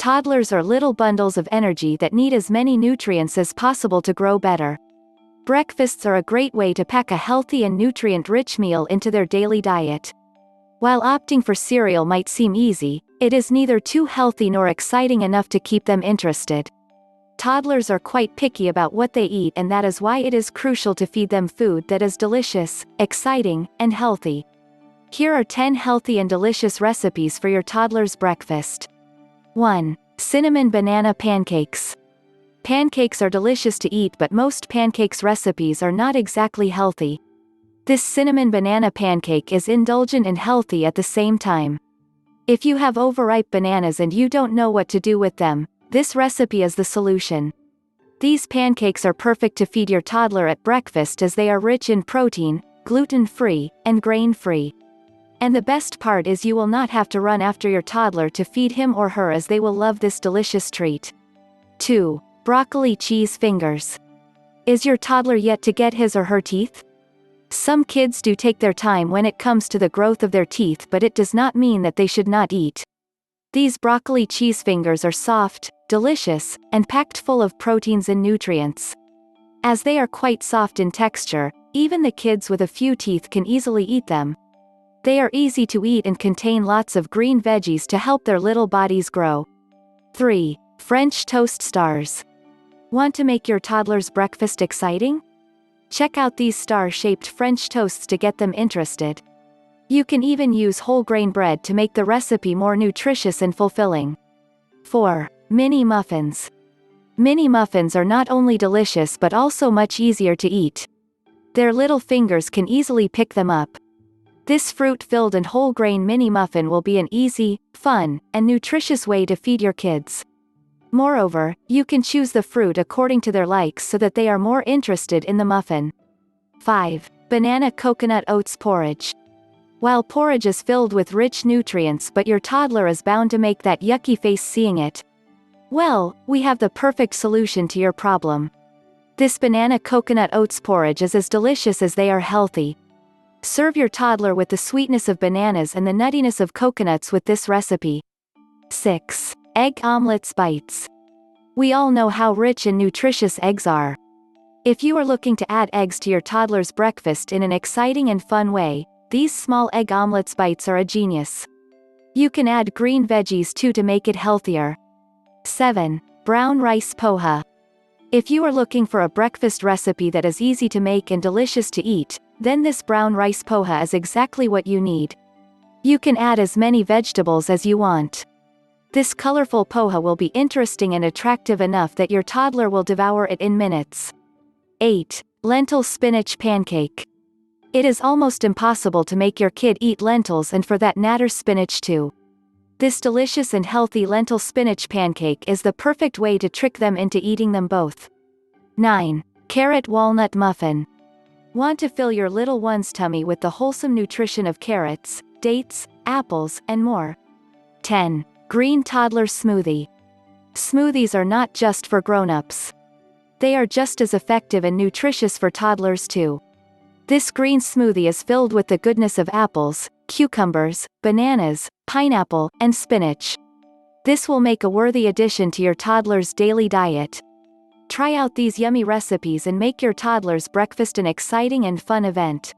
Toddlers are little bundles of energy that need as many nutrients as possible to grow better. Breakfasts are a great way to pack a healthy and nutrient-rich meal into their daily diet. While opting for cereal might seem easy, it is neither too healthy nor exciting enough to keep them interested. Toddlers are quite picky about what they eat, and that is why it is crucial to feed them food that is delicious, exciting, and healthy. Here are 10 healthy and delicious recipes for your toddler's breakfast. 1. Cinnamon banana pancakes. Pancakes are delicious to eat, but most pancakes recipes are not exactly healthy. This cinnamon banana pancake is indulgent and healthy at the same time. If you have overripe bananas and you don't know what to do with them, this recipe is the solution. These pancakes are perfect to feed your toddler at breakfast as they are rich in protein, gluten-free, and grain-free. And the best part is you will not have to run after your toddler to feed him or her, as they will love this delicious treat. 2. Broccoli cheese fingers. Is your toddler yet to get his or her teeth? Some kids do take their time when it comes to the growth of their teeth, but it does not mean that they should not eat. These broccoli cheese fingers are soft, delicious, and packed full of proteins and nutrients. As they are quite soft in texture, even the kids with a few teeth can easily eat them. They are easy to eat and contain lots of green veggies to help their little bodies grow. 3. French toast stars. Want to make your toddler's breakfast exciting? Check out these star-shaped French toasts to get them interested. You can even use whole grain bread to make the recipe more nutritious and fulfilling. 4. Mini muffins. Mini muffins are not only delicious but also much easier to eat. Their little fingers can easily pick them up. This fruit-filled and whole-grain mini muffin will be an easy, fun, and nutritious way to feed your kids. Moreover, you can choose the fruit according to their likes so that they are more interested in the muffin. 5. Banana coconut oats porridge. While porridge is filled with rich nutrients, but your toddler is bound to make that yucky face seeing it. Well, we have the perfect solution to your problem. This banana coconut oats porridge is as delicious as they are healthy. Serve your toddler with the sweetness of bananas and the nuttiness of coconuts with this recipe. 6. Egg omelets bites. We all know how rich and nutritious eggs are. If you are looking to add eggs to your toddler's breakfast in an exciting and fun way, these small egg omelets bites are a genius. You can add green veggies too to make it healthier. 7. Brown rice poha. If you are looking for a breakfast recipe that is easy to make and delicious to eat, then this brown rice poha is exactly what you need. You can add as many vegetables as you want. This colorful poha will be interesting and attractive enough that your toddler will devour it in minutes. 8. Lentil spinach pancake. It is almost impossible to make your kid eat lentils and for that matter spinach too. This delicious and healthy lentil spinach pancake is the perfect way to trick them into eating them both. 9. Carrot walnut muffin. Want to fill your little one's tummy with the wholesome nutrition of carrots, dates, apples, and more? 10. Green toddler smoothie. Smoothies are not just for grown-ups. They are just as effective and nutritious for toddlers too. This green smoothie is filled with the goodness of apples, cucumbers, bananas, pineapple, and spinach. This will make a worthy addition to your toddler's daily diet. Try out these yummy recipes and make your toddler's breakfast an exciting and fun event.